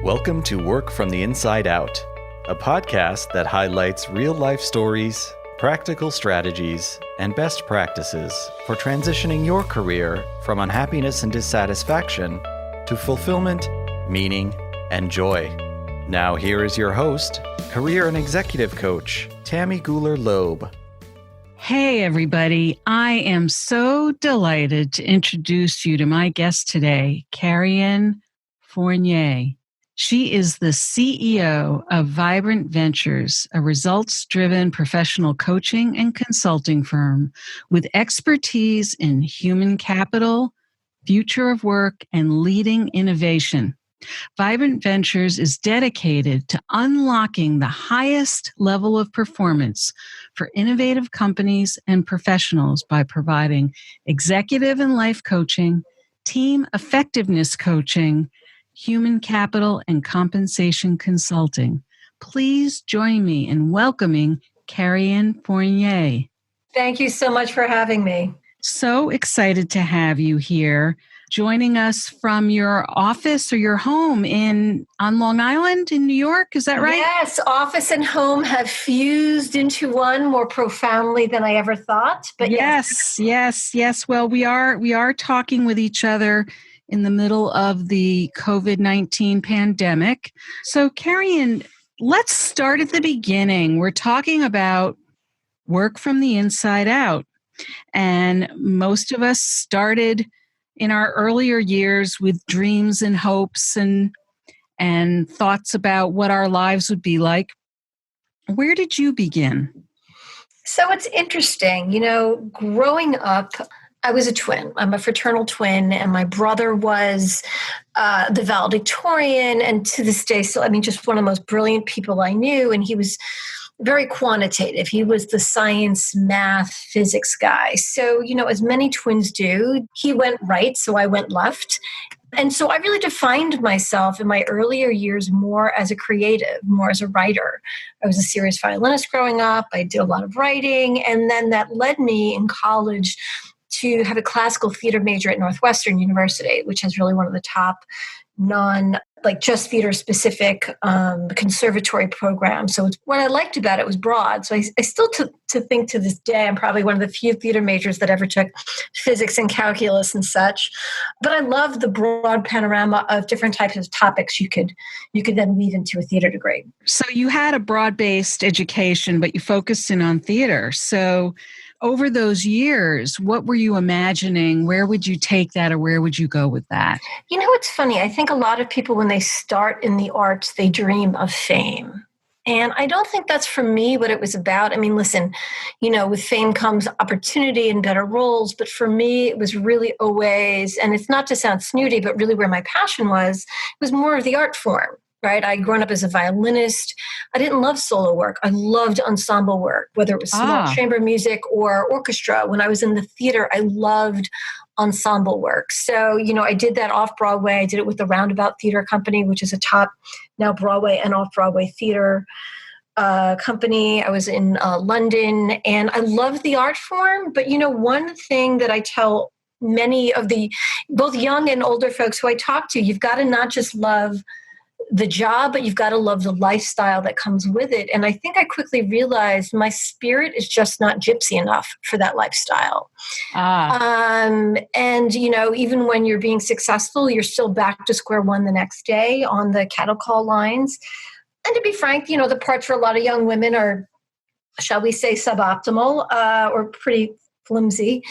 Welcome to Work from the Inside Out, a podcast that highlights real-life stories, practical strategies, and best practices for transitioning your career from unhappiness and dissatisfaction to fulfillment, meaning, and joy. Now here is your host, career and executive coach, Tammy Guler-Loeb. Hey, everybody. I am so delighted to introduce you to my guest today, Kerrian Fournier. She is the CEO of Vibrant Ventures, a results-driven professional coaching and consulting firm with expertise in human capital, future of work, and leading innovation. Vibrant Ventures is dedicated to unlocking the highest level of performance for innovative companies and professionals by providing executive and life coaching, team effectiveness coaching, human capital, and compensation consulting. Please join me in welcoming Kerrian Fournier. Thank you so much for having me. So excited to have you here, joining us from your office or your home on Long Island in New York. Is that right? Yes, office and home have fused into one more profoundly than I ever thought. But yes. Well, we are talking with each other in the middle of the COVID-19 pandemic. So, Kerrian, let's start at the beginning. We're talking about work from the inside out. And most of us started in our earlier years with dreams and hopes and thoughts about what our lives would be like. Where did you begin? So it's interesting, growing up, I was a twin. I'm a fraternal twin, and my brother was the valedictorian, and to this day, just one of the most brilliant people I knew, and he was very quantitative. He was the science, math, physics guy. So, as many twins do, he went right, so I went left. And so I really defined myself in my earlier years more as a creative, more as a writer. I was a serious violinist growing up. I did a lot of writing, and then that led me in college to have a classical theater major at Northwestern University, which has really one of the top just theater-specific conservatory programs. So what I liked about it was broad. So I still think to this day, I'm probably one of the few theater majors that ever took physics and calculus and such. But I love the broad panorama of different types of topics you could then weave into a theater degree. So you had a broad-based education, but you focused in on theater. So over those years, what were you imagining? Where would you take that, or where would you go with that? It's funny. I think a lot of people, when they start in the arts, they dream of fame. And I don't think that's for me what it was about. Listen, with fame comes opportunity and better roles. But for me, it was really always, and it's not to sound snooty, but really where my passion was more of the art form. Right? I'd grown up as a violinist. I didn't love solo work. I loved ensemble work, whether it was small chamber music or orchestra. When I was in the theater, I loved ensemble work. So, I did that off-Broadway. I did it with the Roundabout Theater Company, which is a top now Broadway and off-Broadway theater company. I was in London, and I loved the art form. But, one thing that I tell many of the both young and older folks who I talk to, you've got to not just love the job, but you've got to love the lifestyle that comes with it. And I think I quickly realized my spirit is just not gypsy enough for that lifestyle. Even when you're being successful, you're still back to square one the next day on the cattle call lines. And to be frank, the parts for a lot of young women are, shall we say, suboptimal or pretty flimsy.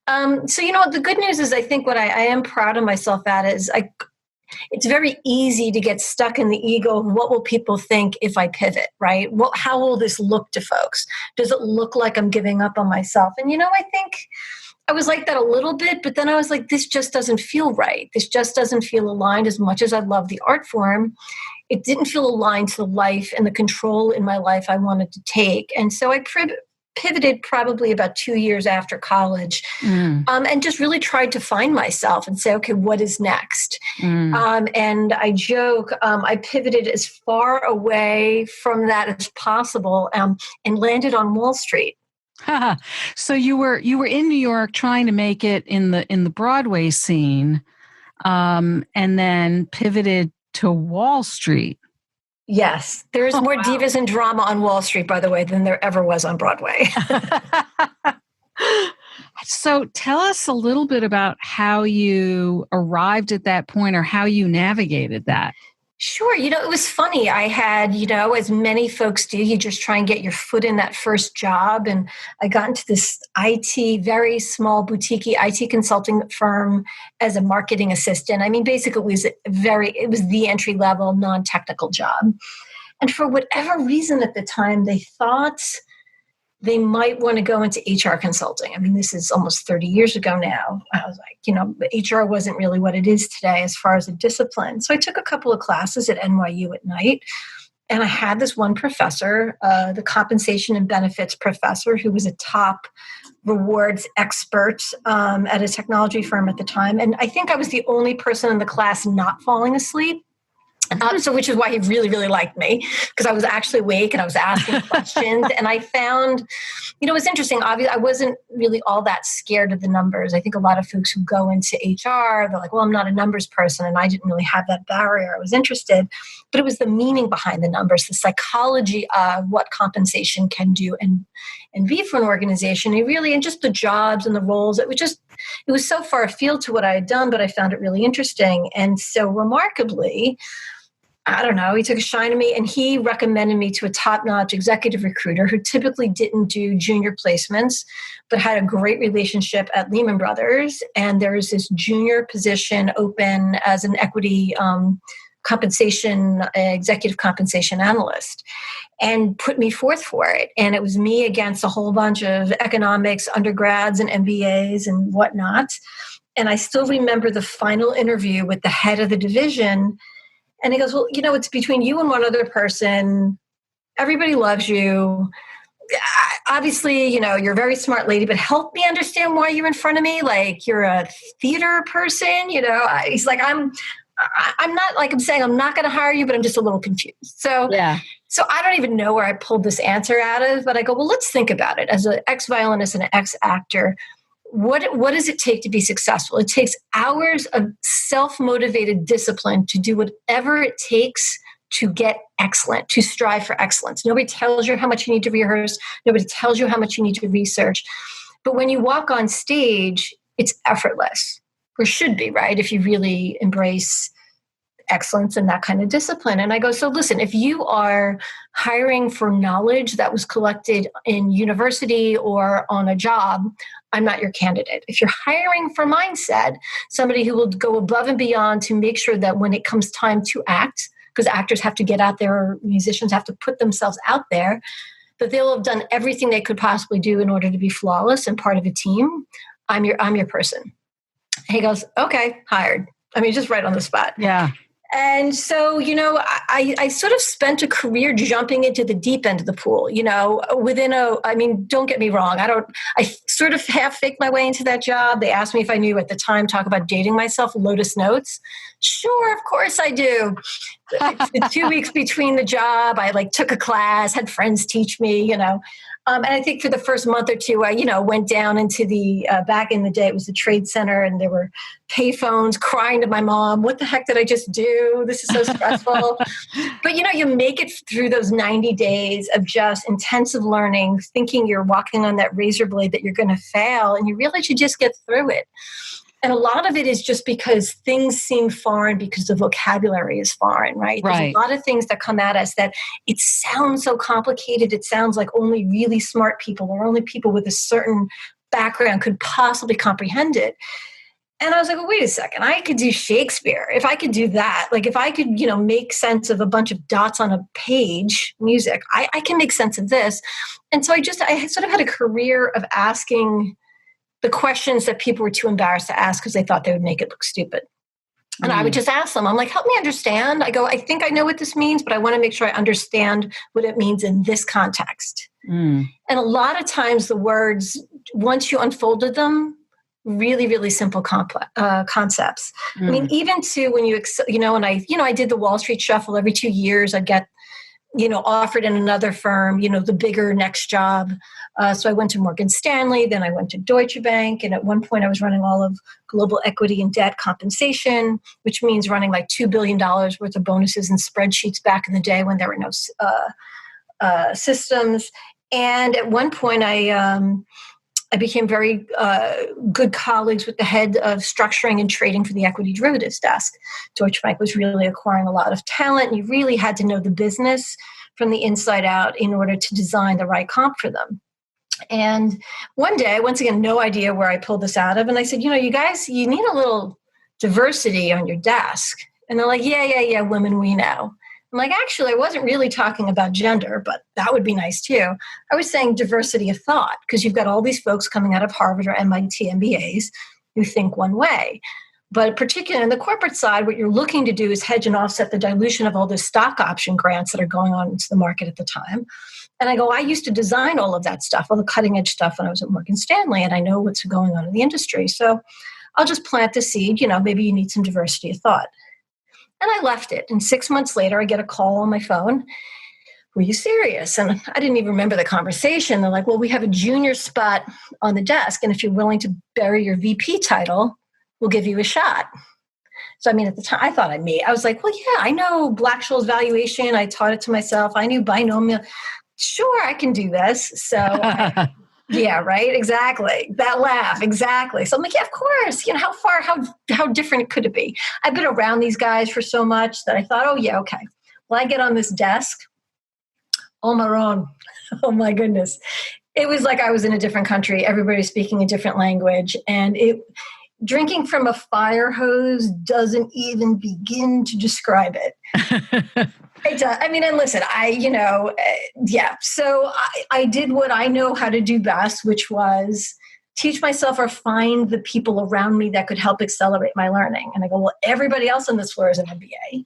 The good news is I think what I am proud of myself at is it's very easy to get stuck in the ego of what will people think if I pivot, right? How will this look to folks? Does it look like I'm giving up on myself? And, I think I was like that a little bit, but then I was like, this just doesn't feel right. This just doesn't feel aligned. As much as I love the art form, it didn't feel aligned to the life and the control in my life I wanted to take. And so I pivoted probably about 2 years after college and just really tried to find myself and say, okay, what is next? And I joke, I pivoted as far away from that as possible and landed on Wall Street. So you were in New York trying to make it in the Broadway scene, and then pivoted to Wall Street. Yes. There's more divas and drama on Wall Street, by the way, than there ever was on Broadway. So tell us a little bit about how you arrived at that point or how you navigated that. Sure. It was funny. I had, as many folks do, you just try and get your foot in that first job. And I got into this very small boutique IT consulting firm as a marketing assistant. I mean, basically it was the entry level non-technical job. And for whatever reason at the time, they thought they might want to go into HR consulting. I mean, this is almost 30 years ago now. I was like, HR wasn't really what it is today as far as a discipline. So I took a couple of classes at NYU at night. And I had this one professor, the compensation and benefits professor, who was a top rewards expert at a technology firm at the time. And I think I was the only person in the class not falling asleep. So which is why he really, really liked me, because I was actually awake and I was asking questions. And I found, it was interesting. Obviously, I wasn't really all that scared of the numbers. I think a lot of folks who go into HR, they're like, well, I'm not a numbers person. And I didn't really have that barrier. I was interested, but it was the meaning behind the numbers, the psychology of what compensation can do and be for an organization. And just the jobs and the roles. It was so far afield to what I had done, but I found it really interesting. And so remarkably, I don't know, he took a shine to me and he recommended me to a top-notch executive recruiter who typically didn't do junior placements, but had a great relationship at Lehman Brothers. And there was this junior position open as an equity executive compensation analyst, and put me forth for it. And it was me against a whole bunch of economics undergrads and MBAs and whatnot. And I still remember the final interview with the head of the division. And he goes, well, it's between you and one other person. Everybody loves you. Obviously, you're a very smart lady, but help me understand why you're in front of me. Like, you're a theater person, He's like, I'm not, like I'm saying, I'm not going to hire you, but I'm just a little confused. So I don't even know where I pulled this answer out of, but I go, well, let's think about it. As an ex-violinist and an ex-actor, what does it take to be successful? It takes hours of self-motivated discipline to do whatever it takes to get excellent, to strive for excellence. Nobody tells you how much you need to rehearse. Nobody tells you how much you need to research. But when you walk on stage, it's effortless, or should be, right? If you really embrace excellence and that kind of discipline. And I go, so listen, if you are hiring for knowledge that was collected in university or on a job, I'm not your candidate. If you're hiring for mindset, somebody who will go above and beyond to make sure that when it comes time to act, because actors have to get out there, musicians have to put themselves out there, that they'll have done everything they could possibly do in order to be flawless and part of a team, I'm your person. He goes, okay, hired. I mean, just right on the spot. Yeah. And so, I sort of spent a career jumping into the deep end of the pool, don't get me wrong. I sort of half faked my way into that job. They asked me if I knew at the time, talk about dating myself, Lotus Notes. Sure, of course I do. The 2 weeks between the job, I took a class, had friends teach me, and I think for the first month or two, I, went down into the, back in the day, it was the Trade Center, and there were payphones, crying to my mom, what the heck did I just do? This is so stressful. But, you make it through those 90 days of just intensive learning, thinking you're walking on that razor blade that you're going to fail, and you realize you just get through it. And a lot of it is just because things seem foreign because the vocabulary is foreign, right? There's a lot of things that come at us that it sounds so complicated. It sounds like only really smart people or only people with a certain background could possibly comprehend it. And I was like, well, wait a second. I could do Shakespeare. If I could do that, if I could, make sense of a bunch of dots on a page, music, I can make sense of this. And so I sort of had a career of asking the questions that people were too embarrassed to ask because they thought they would make it look stupid. And I would just ask them, I'm like, help me understand. I go, I think I know what this means, but I want to make sure I understand what it means in this context. And a lot of times the words, once you unfolded them, really, really simple concepts. I mean, even to when I did the Wall Street Shuffle every 2 years, I'd get offered in another firm, the bigger next job. So I went to Morgan Stanley, then I went to Deutsche Bank. And at one point I was running all of global equity and debt compensation, which means running like $2 billion worth of bonuses and spreadsheets back in the day when there were no systems. And at one point I became very good colleagues with the head of structuring and trading for the equity derivatives desk. Deutsche Bank was really acquiring a lot of talent, and you really had to know the business from the inside out in order to design the right comp for them. And one day, once again, no idea where I pulled this out of, and I said, you guys, you need a little diversity on your desk. And they're like, yeah, women we know. I'm like, actually, I wasn't really talking about gender, but that would be nice too. I was saying diversity of thought, because you've got all these folks coming out of Harvard or MIT MBAs who think one way. But particularly on the corporate side, what you're looking to do is hedge and offset the dilution of all the stock option grants that are going on into the market at the time. And I go, I used to design all of that stuff, all the cutting edge stuff when I was at Morgan Stanley, and I know what's going on in the industry. So I'll just plant the seed, maybe you need some diversity of thought. And I left it. And 6 months later, I get a call on my phone. Were you serious? And I didn't even remember the conversation. They're like, well, we have a junior spot on the desk. And if you're willing to bury your VP title, we'll give you a shot. So, at the time, I thought I was like, well, yeah, I know Black-Scholes valuation. I taught it to myself. I knew binomial. Sure, I can do this. So, yeah, right. Exactly. That laugh. Exactly. So I'm like, yeah, of course. How different could it be? I've been around these guys for so much that I thought, oh yeah, okay. Well, I get on this desk on my own. Oh my goodness. It was like I was in a different country. Everybody was speaking a different language, and drinking from a fire hose doesn't even begin to describe it. And listen, yeah. So I did what I know how to do best, which was teach myself or find the people around me that could help accelerate my learning. And I go, well, everybody else on this floor is an MBA.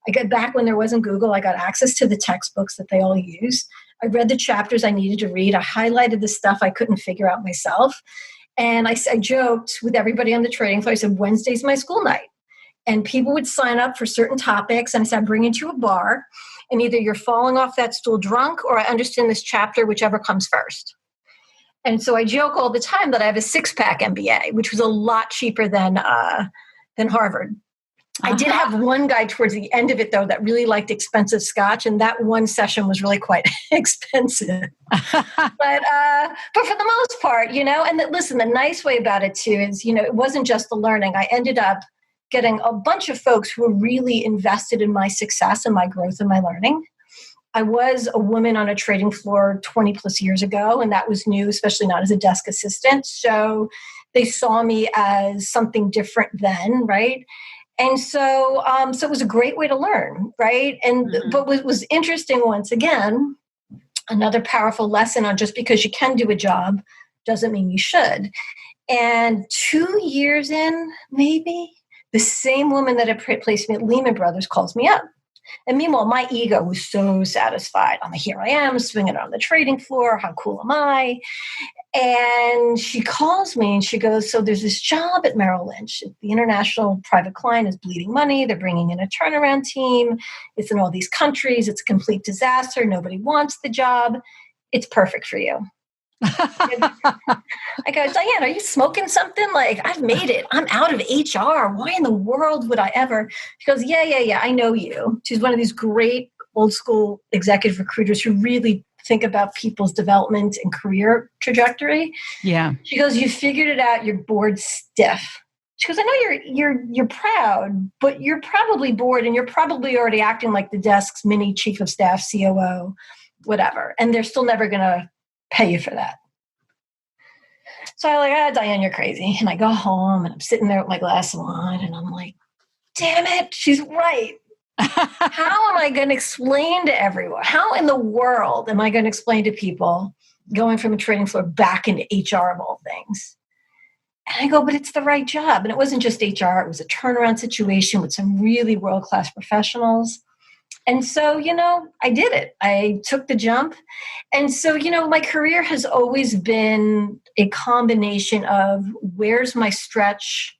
I got back when there wasn't Google. I got access to the textbooks that they all use. I read the chapters I needed to read. I highlighted the stuff I couldn't figure out myself. And I joked with everybody on the trading floor. I said, Wednesday's my school night. And people would sign up for certain topics. And I said, bring you to a bar. And either you're falling off that stool drunk, or I understand this chapter, whichever comes first. And so I joke all the time that I have a 6-pack MBA, which was a lot cheaper than Harvard. I did have one guy towards the end of it, though, that really liked expensive scotch, and that one session was really quite expensive. But for the most part, and listen, the nice way about it, too, is, it wasn't just the learning. I ended up getting a bunch of folks who were really invested in my success and my growth and my learning. I was a woman on a trading floor 20 plus years ago, and that was new, especially not as a desk assistant. So they saw me as something different then, right? And so it was a great way to learn, right? And but what was interesting, once again, another powerful lesson on just because you can do a job doesn't mean you should. And 2 years in, maybe, the same woman that had placed me at Lehman Brothers calls me up. And meanwhile, my ego was so satisfied. Here I am, swinging on the trading floor. How cool am I? And she calls me and she goes, so there's this job at Merrill Lynch. The international private client is bleeding money. They're bringing in a turnaround team. It's in all these countries. It's a complete disaster. Nobody wants the job. It's perfect for you. I go, Diane, are you smoking something? Like, I've made it. I'm out of HR. Why in the world would I ever? She goes, yeah. I know you. She's one of these great old school executive recruiters who really think about people's development and career trajectory. Yeah. She goes, you figured it out. You're bored stiff. She goes, I know you're proud, but you're probably bored, and you're probably already acting like the desk's mini chief of staff, COO, whatever. And they're still never going to pay you for that. So I'm like, Diane, you're crazy. And I go home and I'm sitting there with my glass of wine and I'm like, damn it, she's right. How am I going to explain to everyone? How in the world am I going to explain to people going from a trading floor back into HR of all things? And I go, but it's the right job. And it wasn't just HR. It was a turnaround situation with some really world-class professionals. And so, I did it. I took the jump. And so, my career has always been a combination of where's my stretch,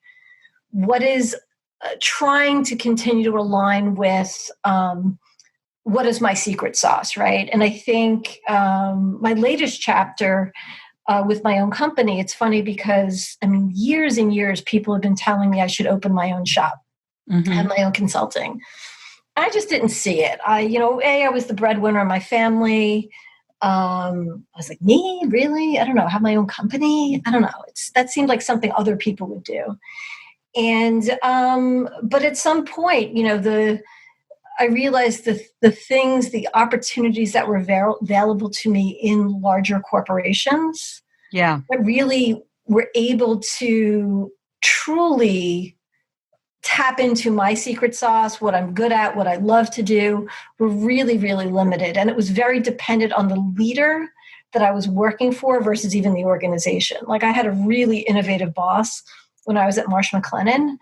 what is trying to continue to align with what is my secret sauce, right? And I think my latest chapter with my own company, it's funny because, I mean, years and years, people have been telling me I should open my own shop, have my own consulting. I just didn't see it. I was the breadwinner of my family. I was like, me, really? I don't know. Have my own company? I don't know. That seemed like something other people would do. And, but at some point, I realized the things, the opportunities that were available to me in larger corporations. Yeah. I really were able to truly tap into my secret sauce, what I'm good at, what I love to do, were really, really limited. And it was very dependent on the leader that I was working for versus even the organization. Like I had a really innovative boss when I was at Marsh McLennan,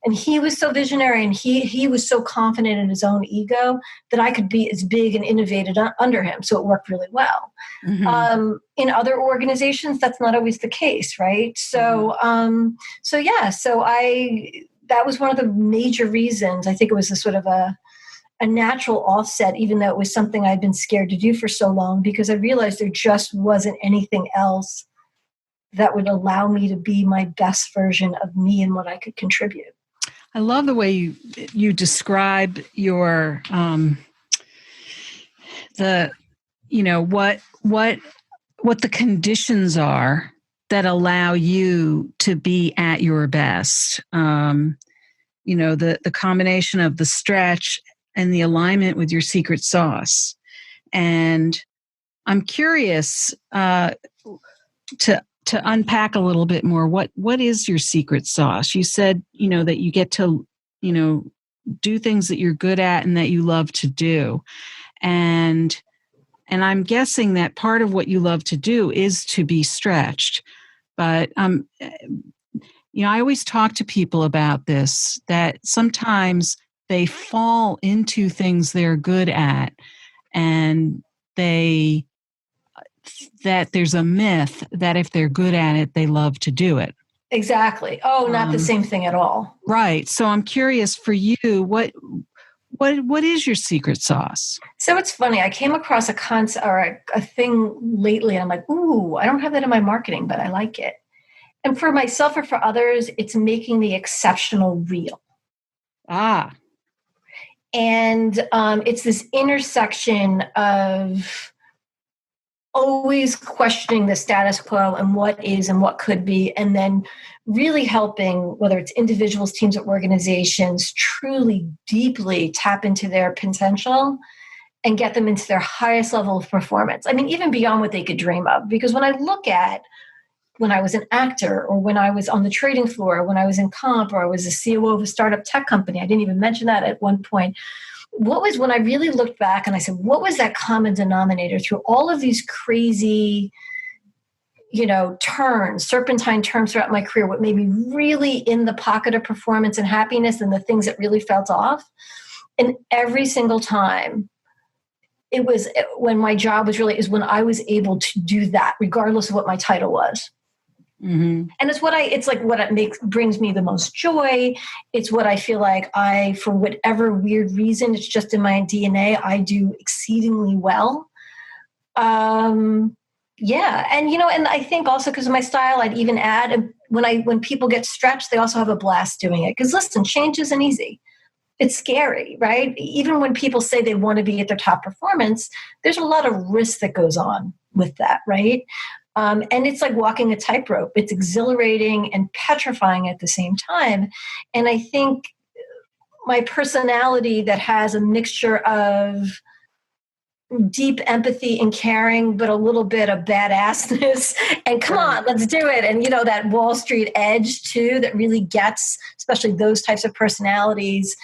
and he was so visionary and he was so confident in his own ego that I could be as big and innovative under him. So it worked really well. In other organizations, that's not always the case, right? So, that was one of the major reasons. I think it was a sort of a natural offset, even though it was something I'd been scared to do for so long, because I realized there just wasn't anything else that would allow me to be my best version of me and what I could contribute. I love the way you describe your what the conditions are that allow you to be at your best. The combination of the stretch and the alignment with your secret sauce. And I'm curious to unpack a little bit more. What is your secret sauce? You said, that you get to, do things that you're good at and that you love to do. And I'm guessing that part of what you love to do is to be stretched. But, I always talk to people about this, that sometimes they fall into things they're good at, and that there's a myth that if they're good at it, they love to do it. Exactly. Oh, not the same thing at all. Right. So I'm curious for you, what is your secret sauce? So it's funny. I came across a concept or a thing lately, and I'm like, ooh, I don't have that in my marketing, but I like it. And for myself or for others, it's making the exceptional real. Ah. And it's this intersection of always questioning the status quo and what is and what could be, and then really helping, whether it's individuals, teams, or organizations, truly deeply tap into their potential and get them into their highest level of performance. I mean, even beyond what they could dream of. Because when I look at when I was an actor, or when I was on the trading floor, when I was in comp, or I was a COO of a startup tech company, I didn't even mention that at one point. What was, when I really looked back and I said, what was that common denominator through all of these crazy, serpentine turns throughout my career, what made me really in the pocket of performance and happiness and the things that really felt off? And every single time, it was when my job was is when I was able to do that, regardless of what my title was. Mm-hmm. And it's brings me the most joy. It's what I feel like for whatever weird reason, it's just in my DNA, I do exceedingly well. Yeah. And, and I think also because of my style, I'd even add, when people get stretched, they also have a blast doing it. Because listen, change isn't easy. It's scary, right? Even when people say they want to be at their top performance, there's a lot of risk that goes on with that, right? And it's like walking a tightrope. It's exhilarating and petrifying at the same time. And I think my personality that has a mixture of deep empathy and caring, but a little bit of badassness and come on, let's do it. And, that Wall Street edge too, that really gets, especially those types of personalities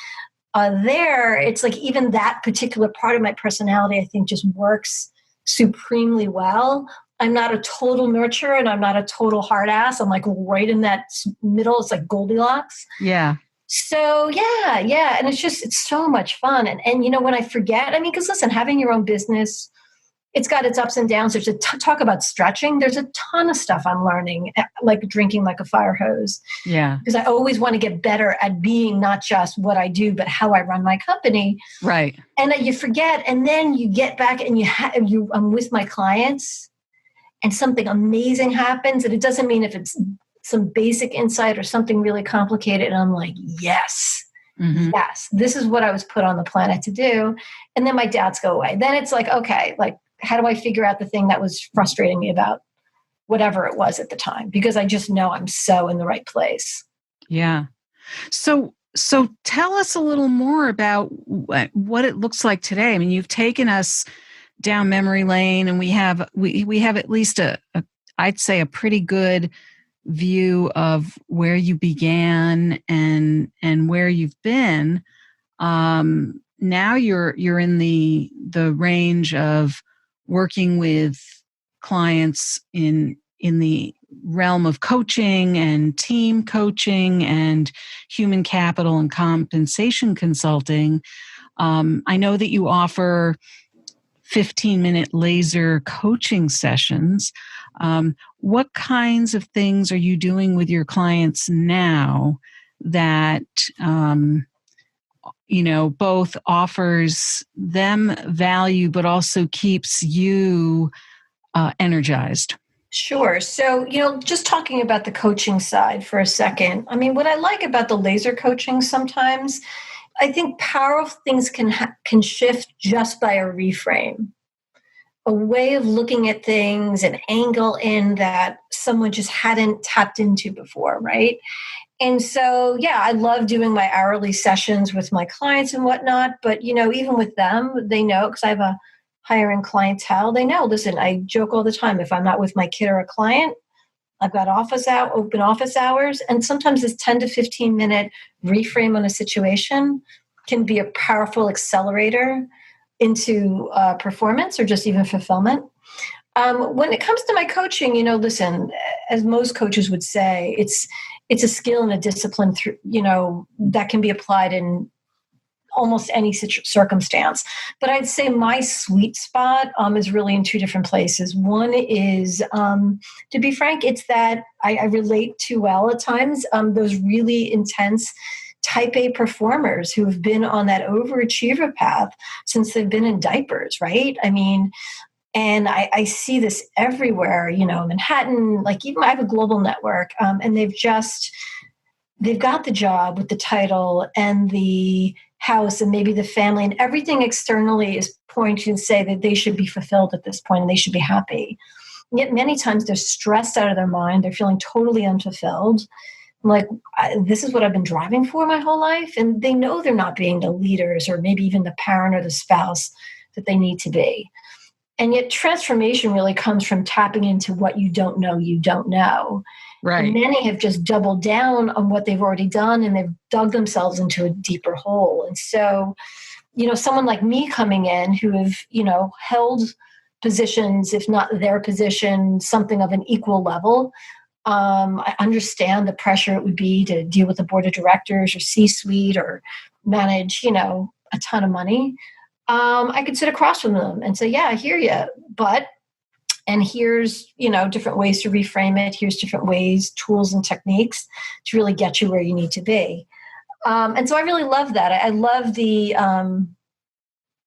there. It's like even that particular part of my personality, I think just works supremely well. I'm not a total nurturer and I'm not a total hard ass. I'm like right in that middle. It's like Goldilocks. Yeah. So yeah. And it's so much fun. And when I forget, because listen, having your own business it's got its ups and downs. There's talk about stretching. There's a ton of stuff I'm learning, like drinking like a fire hose. Yeah. Because I always want to get better at being not just what I do, but how I run my company. Right. And you forget, and then you get back and I'm with my clients and something amazing happens. And it doesn't mean if it's some basic insight or something really complicated. And I'm like, yes, yes, this is what I was put on the planet to do. And then my doubts go away. Then it's like, okay, like, how do I figure out the thing that was frustrating me about whatever it was at the time? Because I just know I'm so in the right place. Yeah. So tell us a little more about what it looks like today. I mean, you've taken us down memory lane, and we have at least I'd say a pretty good view of where you began and where you've been. Now you're in the range of working with clients in the realm of coaching and team coaching and human capital and compensation consulting. I know that you offer 15-minute laser coaching sessions. What kinds of things are you doing with your clients now that both offers them value but also keeps you energized? Sure. So, just talking about the coaching side for a second. I mean, what I like about the laser coaching sometimes, I think powerful things can shift just by a reframe, a way of looking at things, an angle in that someone just hadn't tapped into before, right? And so, yeah, I love doing my hourly sessions with my clients and whatnot. But, even with them, they know, because I have a higher end clientele, they know, listen, I joke all the time. If I'm not with my kid or a client, I've got open office hours. And sometimes this 10 to 15 minute reframe on a situation can be a powerful accelerator into performance or just even fulfillment. When it comes to my coaching, listen, as most coaches would say, it's a skill and a discipline that can be applied in almost any circumstance. But I'd say my sweet spot is really in two different places. One is, to be frank, it's that I relate to well at times those really intense type A performers who have been on that overachiever path since they've been in diapers, right? I mean, and I see this everywhere, Manhattan, like even I have a global network, and they've got the job with the title and the house and maybe the family, and everything externally is pointing to say that they should be fulfilled at this point and they should be happy. And yet many times they're stressed out of their mind. They're feeling totally unfulfilled. Like, this is what I've been driving for my whole life. And they know they're not being the leaders or maybe even the parent or the spouse that they need to be. And yet transformation really comes from tapping into what you don't know. Right. And many have just doubled down on what they've already done, and they've dug themselves into a deeper hole. And so, someone like me coming in who have, held positions, if not their position, something of an equal level, I understand the pressure it would be to deal with the board of directors or C-suite or manage, a ton of money. I could sit across from them and say, yeah, I hear you, and here's, different ways to reframe it. Here's different ways, tools and techniques to really get you where you need to be. And so I really love that. I love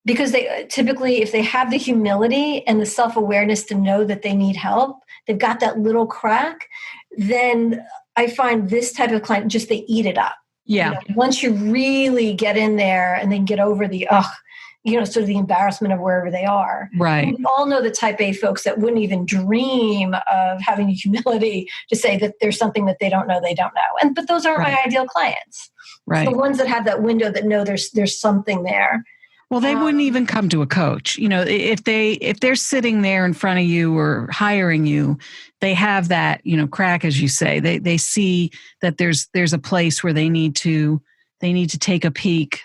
because they typically, if they have the humility and the self-awareness to know that they need help, they've got that little crack, then I find this type of client, just they eat it up. Yeah. Once you really get in there and then get over the, sort of the embarrassment of wherever they are. Right. And we all know the type A folks that wouldn't even dream of having the humility to say that there's something that they don't know. But those aren't my ideal clients. Right. It's the ones that have that window that know there's something there. Well, they wouldn't even come to a coach. If they're sitting there in front of you or hiring you, they have that, crack, as you say. They see that there's a place where they need to take a peek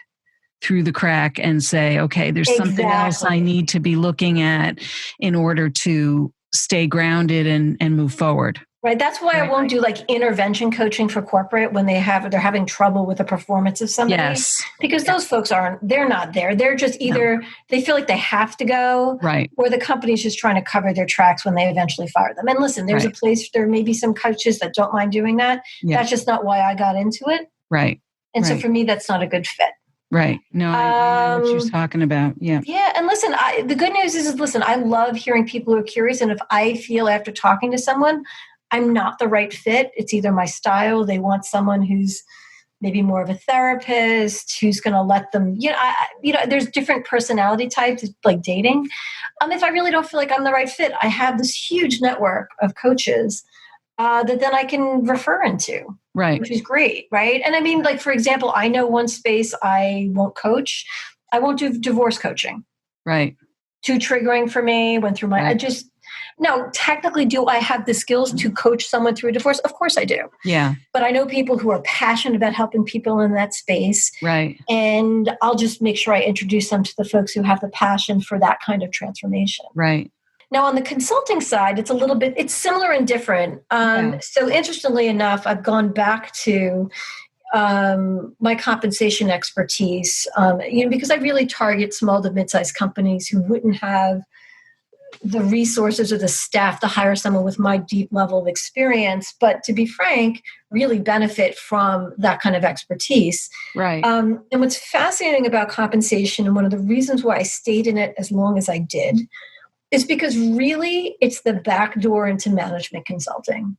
through the crack and say, okay, there's something else I need to be looking at in order to stay grounded and move forward. Right. That's why I won't do like intervention coaching for corporate when they're having trouble with the performance of somebody. Yes. Because those folks they're not there. They're just either they feel like they have to go, right, or the company's just trying to cover their tracks when they eventually fire them. And listen, there's a place, there may be some coaches that don't mind doing that. Yeah. That's just not why I got into it. Right. And so for me, that's not a good fit. Right. No, I know what you're talking about. Yeah. Yeah. And listen, the good news is, listen, I love hearing people who are curious. And if I feel after talking to someone, I'm not the right fit, it's either my style. They want someone who's maybe more of a therapist, who's going to let them, there's different personality types, like dating. If I really don't feel like I'm the right fit, I have this huge network of coaches that then I can refer into. Right. Which is great. Right. And I mean, like, for example, I know one space I won't coach. I won't do divorce coaching. Right. Too triggering for me. Went through no, technically, do I have the skills to coach someone through a divorce? Of course I do. Yeah. But I know people who are passionate about helping people in that space. Right. And I'll just make sure I introduce them to the folks who have the passion for that kind of transformation. Right. Now, on the consulting side, it's similar and different. So interestingly enough, I've gone back to my compensation expertise, because I really target small to mid-sized companies who wouldn't have the resources or the staff to hire someone with my deep level of experience, but to be frank, really benefit from that kind of expertise. Right. And what's fascinating about compensation, and one of the reasons why I stayed in it as long as I did, is because really it's the back door into management consulting.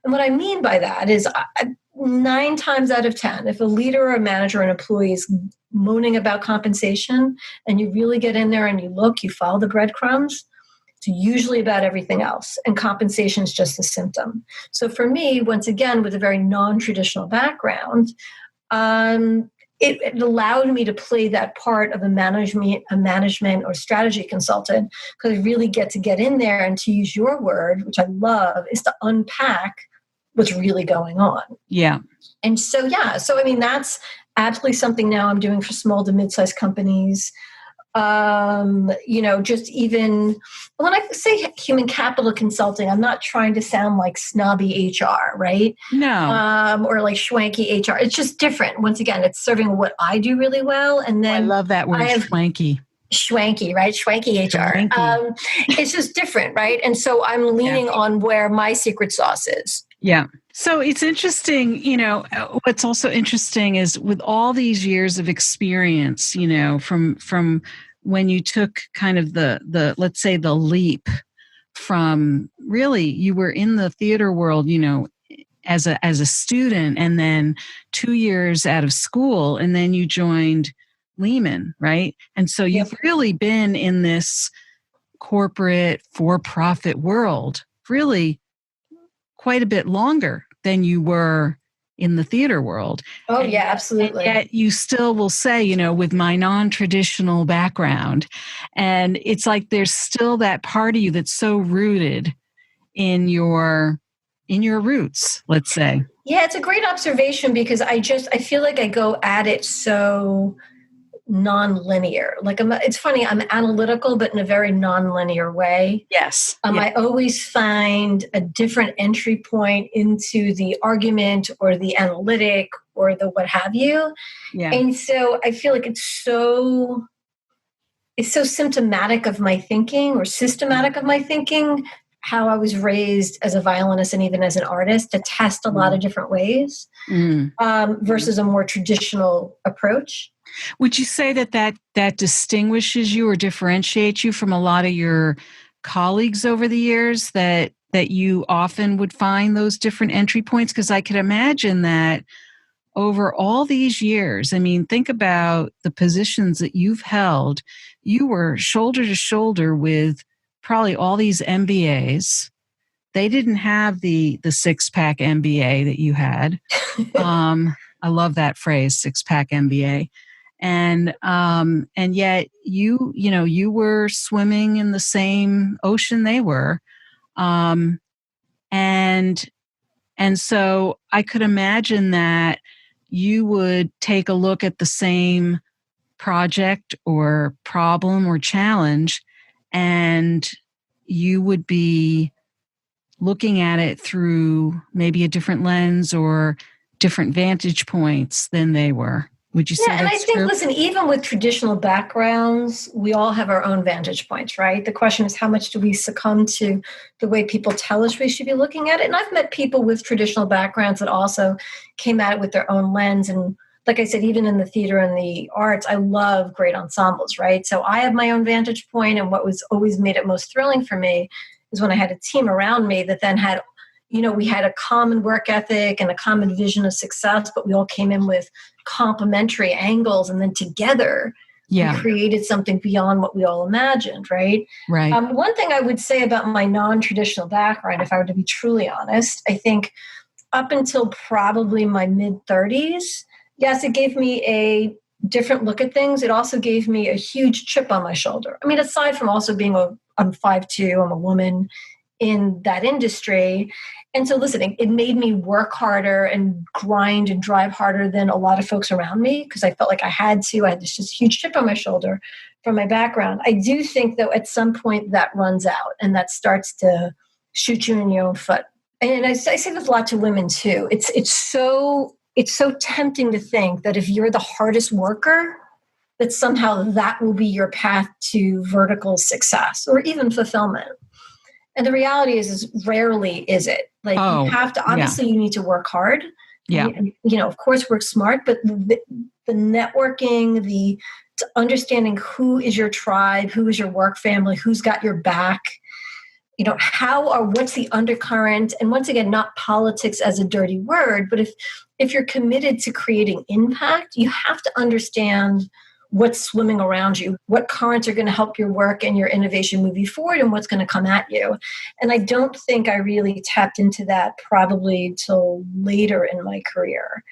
And what I mean by that is 9 times out of 10, if a leader or a manager or an employee is moaning about compensation and you really get in there and you follow the breadcrumbs, it's usually about everything else. And compensation is just a symptom. So for me, once again, with a very non-traditional background, it allowed me to play that part of a management or strategy consultant, because I really get in there and, to use your word, which I love, is to unpack what's really going on. Yeah. And so, I mean, that's absolutely something now I'm doing for small to mid-sized companies. Just even when I say human capital consulting, I'm not trying to sound like snobby HR, right? No. Or like schwanky HR. It's just different. Once again, it's serving what I do really well. And then I love that word, schwanky. Schwanky, right? Schwanky HR. Schwanky. It's just different, right? And so I'm leaning on where my secret sauce is. Yeah. So it's interesting, what's also interesting is with all these years of experience, from when you took kind of the let's say the leap from, really, you were in the theater world, as a student, and then 2 years out of school, and then you joined Lehman, right? And so you've really been in this corporate for-profit world, really quite a bit longer than you were in the theater world. Oh, and absolutely. Yet you still will say, with my non-traditional background, and it's like there's still that part of you that's so rooted in your roots, let's say. Yeah, it's a great observation, because I feel like I go at it so non-linear. Like it's funny, I'm analytical, but in a very non-linear way. Yes. I always find a different entry point into the argument or the analytic or the what have you. Yeah. And so I feel like it's so symptomatic of my thinking, or systematic of my thinking, how I was raised as a violinist and even as an artist, to test a lot of different ways versus a more traditional approach. Would you say that distinguishes you or differentiates you from a lot of your colleagues over the years, that you often would find those different entry points? Because I could imagine that over all these years, I mean, think about the positions that you've held. You were shoulder to shoulder with probably all these MBAs. They didn't have the six-pack MBA that you had. I love that phrase, six-pack MBA. And yet you were swimming in the same ocean they were. And so I could imagine that you would take a look at the same project or problem or challenge, and you would be looking at it through maybe a different lens or different vantage points than they were. Would you say Yeah, and I that's think, true? listen, even with traditional backgrounds, we all have our own vantage points, right? The question is, how much do we succumb to the way people tell us we should be looking at it? And I've met people with traditional backgrounds that also came at it with their own lens. And like I said, even in the theater and the arts, I love great ensembles, right? So I have my own vantage point, and what was always made it most thrilling for me is when I had a team around me that then had, we had a common work ethic and a common vision of success, but we all came in with complementary angles, and then together we created something beyond what we all imagined, right? Right. One thing I would say about my non-traditional background, if I were to be truly honest, I think up until probably my mid-30s, yes, it gave me a different look at things. It also gave me a huge chip on my shoulder. I mean, aside from also being I'm 5'2", I'm a woman in that industry. And so listen, it made me work harder and grind and drive harder than a lot of folks around me, because I felt like I had to. I had this just huge chip on my shoulder from my background. I do think, though, at some point that runs out and that starts to shoot you in your own foot. And I say this a lot to women too. It's so tempting to think that if you're the hardest worker, that somehow that will be your path to vertical success or even fulfillment. And the reality is rarely is it. Like, you have to, obviously you need to work hard. Yeah. Of course, work smart, but the networking, the understanding who is your tribe, who is your work family, who's got your back, what's the undercurrent? And once again, not politics as a dirty word, but if you're committed to creating impact, you have to understand what's swimming around you, what currents are going to help your work and your innovation move you forward, and what's going to come at you. And I don't think I really tapped into that probably till later in my career,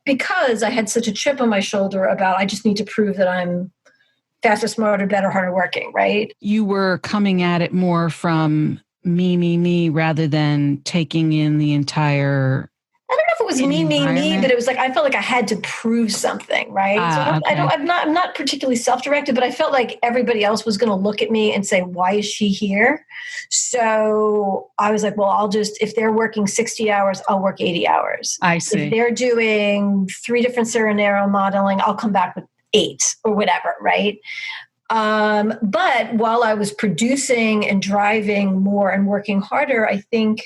because I had such a chip on my shoulder about, I just need to prove that I'm faster, smarter, better, harder working, right? You were coming at it more from me, rather than taking in the entire. I don't know if it was me, but it was like, I felt like I had to prove something, right? I'm not particularly self-directed, but I felt like everybody else was going to look at me and say, why is she here? So I was like, well, if they're working 60 hours, I'll work 80 hours. I see. If they're doing 3 different scenario modeling, I'll come back with 8 or whatever, right? But while I was producing and driving more and working harder, I think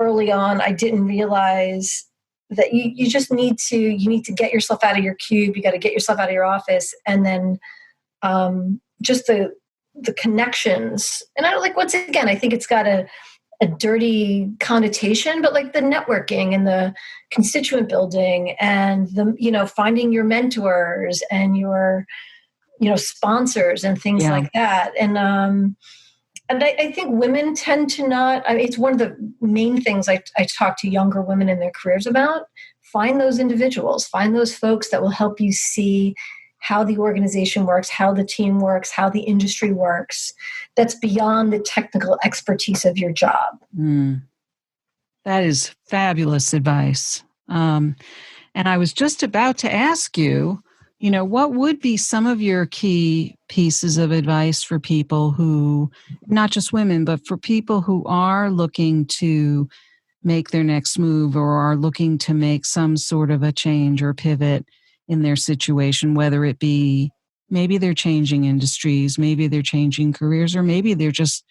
early on, I didn't realize that you just need to get yourself out of your cube. You got to get yourself out of your office, and then just the connections. And once again, I think it's got a dirty connotation, but like the networking and the constituent building and the finding your mentors and your sponsors and things like that. And I think women tend to not, it's one of the main things I talk to younger women in their careers about. Find those individuals, find those folks that will help you see how the organization works, how the team works, how the industry works. That's beyond the technical expertise of your job. That is fabulous advice. And I was just about to ask you, what would be some of your key pieces of advice for people who, not just women, but for people who are looking to make their next move or are looking to make some sort of a change or pivot in their situation, whether it be maybe they're changing industries, maybe they're changing careers, or maybe they're just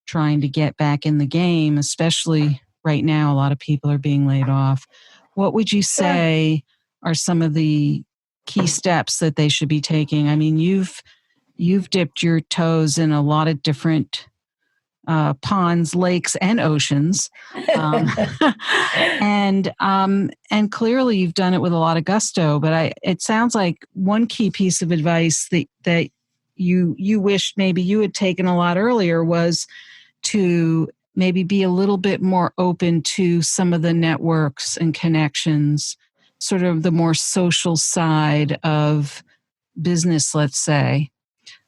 trying to get back in the game, especially right now, a lot of people are being laid off. What would you say are some of the key steps that they should be taking? I mean, you've dipped your toes in a lot of different ponds, lakes, and oceans, and clearly you've done it with a lot of gusto. But it sounds like one key piece of advice that you wished maybe you had taken a lot earlier was to maybe be a little bit more open to some of the networks and connections, sort of the more social side of business, let's say.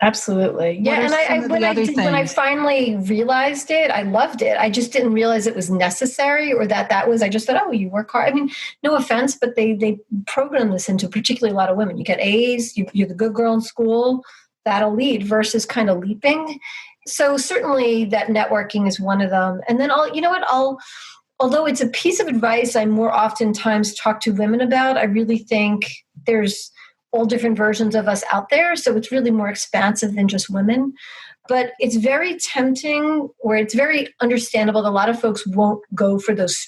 Absolutely. Yeah. And when I finally realized it, I loved it. I just didn't realize it was necessary, or I just thought, oh, you work hard. I mean, no offense, but they program this into particularly a lot of women. You get A's, you're the good girl in school, that'll lead versus kind of leaping. So certainly that networking is one of them. And then although it's a piece of advice I more oftentimes talk to women about, I really think there's all different versions of us out there. So it's really more expansive than just women. But it's very tempting, or it's very understandable that a lot of folks won't go for those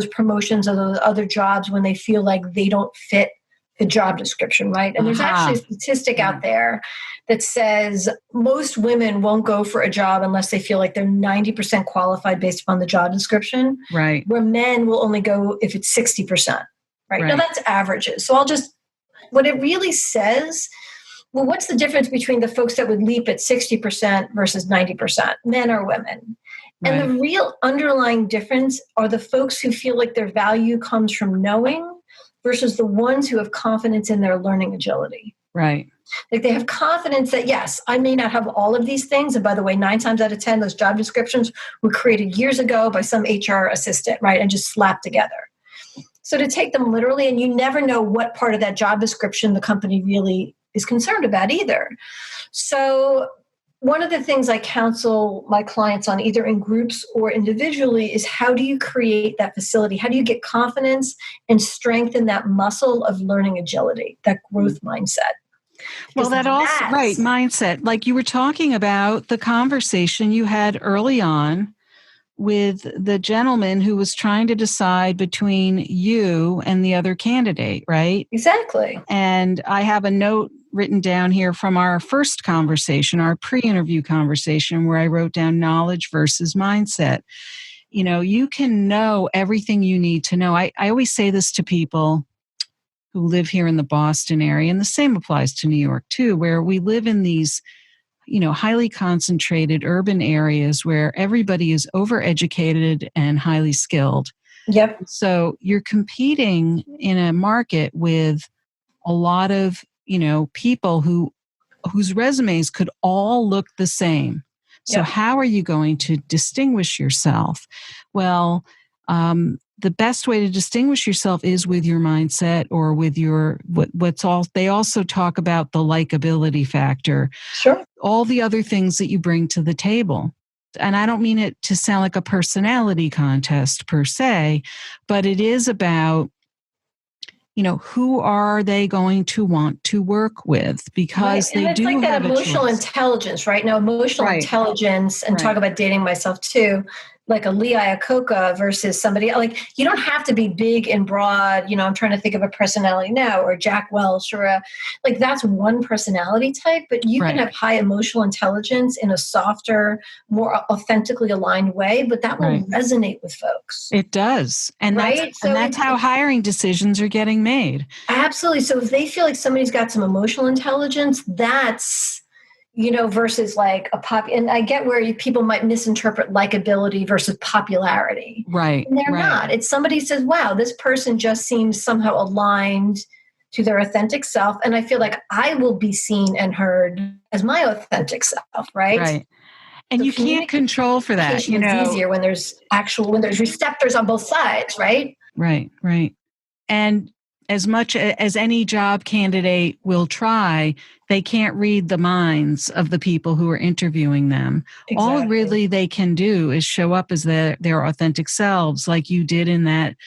promotions or those other jobs when they feel like they don't fit the job description, right? And there's actually a statistic out there that says most women won't go for a job unless they feel like they're 90% qualified based upon the job description, right? Where men will only go if it's 60%, right? Now that's averages. So what it really says, well, what's the difference between the folks that would leap at 60% versus 90%, men or women? And the real underlying difference are the folks who feel like their value comes from knowing versus the ones who have confidence in their learning agility. Right. Like they have confidence that, yes, I may not have all of these things. And by the way, 9 times out of 10, those job descriptions were created years ago by some HR assistant, right? And just slapped together. So to take them literally, and you never know what part of that job description the company really is concerned about either. So one of the things I counsel my clients on, either in groups or individually, is how do you create that facility? How do you get confidence and strengthen that muscle of learning agility, that growth mindset? Well, that also, right, mindset. Like you were talking about the conversation you had early on with the gentleman who was trying to decide between you and the other candidate, right? Exactly. And I have a note written down here from our first conversation, our pre-interview conversation, where I wrote down knowledge versus mindset. You know, you can know everything you need to know. I always say this to people who live here in the Boston area, and the same applies to New York too, where we live in these, you know, highly concentrated urban areas where everybody is overeducated and highly skilled. Yep. So you're competing in a market with a lot of, you know, people whose resumes could all look the same. So Yep. How are you going to distinguish yourself? Well, the best way to distinguish yourself is with your mindset, or with your they also talk about the likability factor. Sure. All the other things that you bring to the table. And I don't mean it to sound like a personality contest per se, but it is about, you know, who are they going to want to work with, because right. they do like have that emotional intelligence, right? Now, emotional intelligence, and talk about dating myself too, like a Lee Iacocca versus somebody, like you don't have to be big and broad. You know, I'm trying to think of a personality now, or Jack Welch, or like that's one personality type, but you can have high emotional intelligence in a softer, more authentically aligned way, but that will resonate with folks. It does. And that's how hiring decisions are getting made. Absolutely. So if they feel like somebody's got some emotional intelligence, that's, you know, versus like and I get where people might misinterpret likability versus popularity. Right. And they're not. It's somebody says, wow, this person just seems somehow aligned to their authentic self. And I feel like I will be seen and heard as my authentic self, right? Right. And so you can't control for that. You know, it's easier when there's receptors on both sides, right? Right, right. And as much as any job candidate will try, they can't read the minds of the people who are interviewing them. Exactly. All really they can do is show up as their authentic selves, like you did in that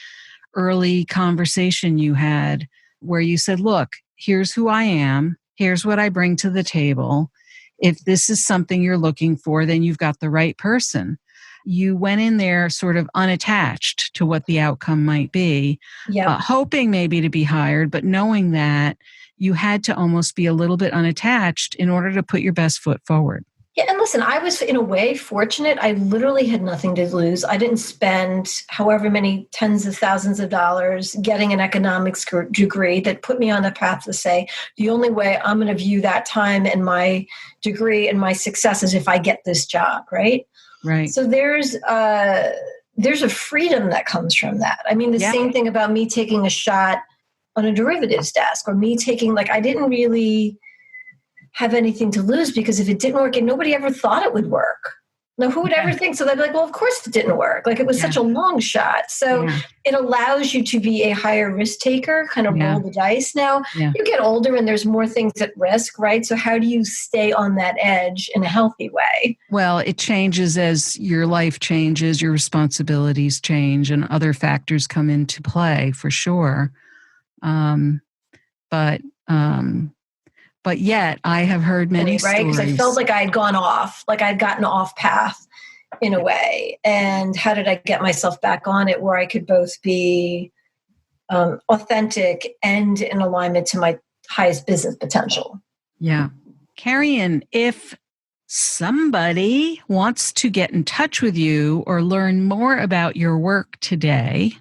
early conversation you had, where you said, look, here's who I am. Here's what I bring to the table. If this is something you're looking for, then you've got the right person. You went in there sort of unattached to what the outcome might be, hoping maybe to be hired, but knowing that you had to almost be a little bit unattached in order to put your best foot forward. Yeah, and listen, I was in a way fortunate. I literally had nothing to lose. I didn't spend however many tens of thousands of dollars getting an economics degree that put me on the path to say, the only way I'm going to view that time and my degree and my success is if I get this job, right? Right. So there's a freedom that comes from that. I mean, the same thing about me taking a shot on a derivatives desk, or me taking, I didn't really have anything to lose, because if it didn't work, and nobody ever thought it would work. Now, who would ever think? So they'd be like, well, of course it didn't work. Like it was such a long shot. So it allows you to be a higher risk taker, kind of roll the dice. Now, you get older and there's more things at risk, right? So how do you stay on that edge in a healthy way? Well, it changes as your life changes, your responsibilities change, and other factors come into play for sure. But yet I have heard many stories. Right? Because I felt like I had gone off, like I'd gotten off path in a way. And how did I get myself back on it where I could both be authentic and in alignment to my highest business potential? Yeah. Kerrian, if somebody wants to get in touch with you or learn more about your work today,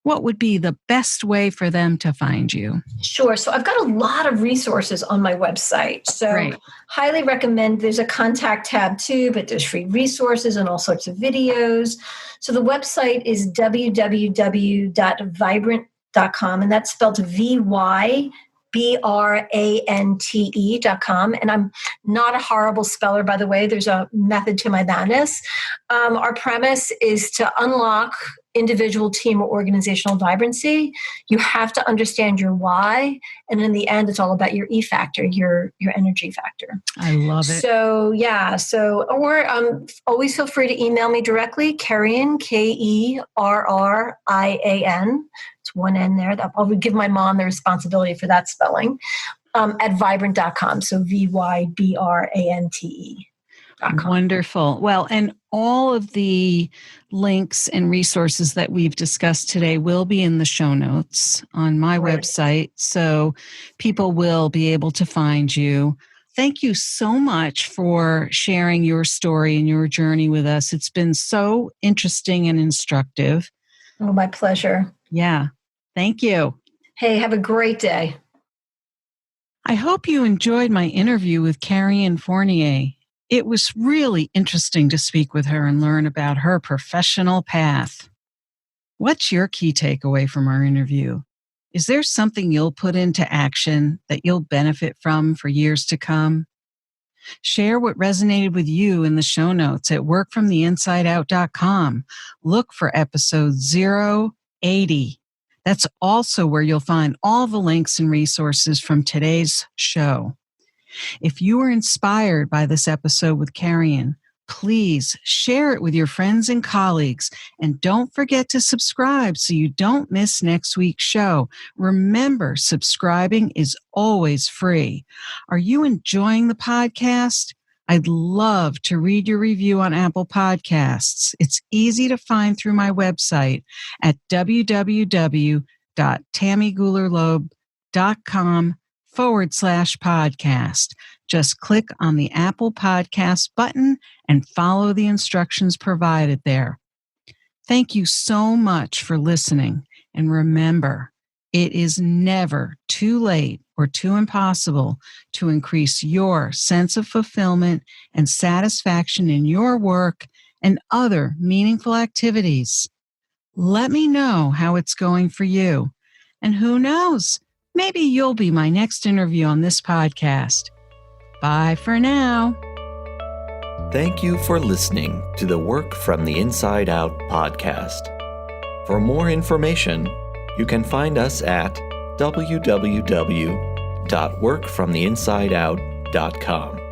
what would be the best way for them to find you? Sure. So I've got a lot of resources on my website. So highly recommend. There's a contact tab too, but there's free resources and all sorts of videos. So the website is www.vibrant.com, and that's spelled VYBRANTE.com. And I'm not a horrible speller, by the way. There's a method to my madness. Our premise is to unlock individual, team, or organizational vibrancy. You have to understand your why. And in the end, it's all about your E factor, your energy factor. I love it. So, or always feel free to email me directly, Kerrian, Kerrian. It's one N there. I'll give my mom the responsibility for that spelling, at vibrant.com. So VYBRANTE.com. Wonderful. Well, and all of the links and resources that we've discussed today will be in the show notes on my website, so people will be able to find you. Thank you so much for sharing your story and your journey with us. It's been so interesting and instructive. Oh, my pleasure. Yeah. Thank you. Hey, have a great day. I hope you enjoyed my interview with Kerrian Fournier. It was really interesting to speak with her and learn about her professional path. What's your key takeaway from our interview? Is there something you'll put into action that you'll benefit from for years to come? Share what resonated with you in the show notes at workfromtheinsideout.com. Look for episode 080. That's also where you'll find all the links and resources from today's show. If you were inspired by this episode with Kerrian, please share it with your friends and colleagues. And don't forget to subscribe so you don't miss next week's show. Remember, subscribing is always free. Are you enjoying the podcast? I'd love to read your review on Apple Podcasts. It's easy to find through my website at www.tammygoularloeb.com/podcast. Just click on the Apple Podcast button and follow the instructions provided there. Thank you so much for listening. And remember, it is never too late or too impossible to increase your sense of fulfillment and satisfaction in your work and other meaningful activities. Let me know how it's going for you. And who knows? Maybe you'll be my next interview on this podcast. Bye for now. Thank you for listening to the Work from the Inside Out podcast. For more information, you can find us at www.workfromtheinsideout.com.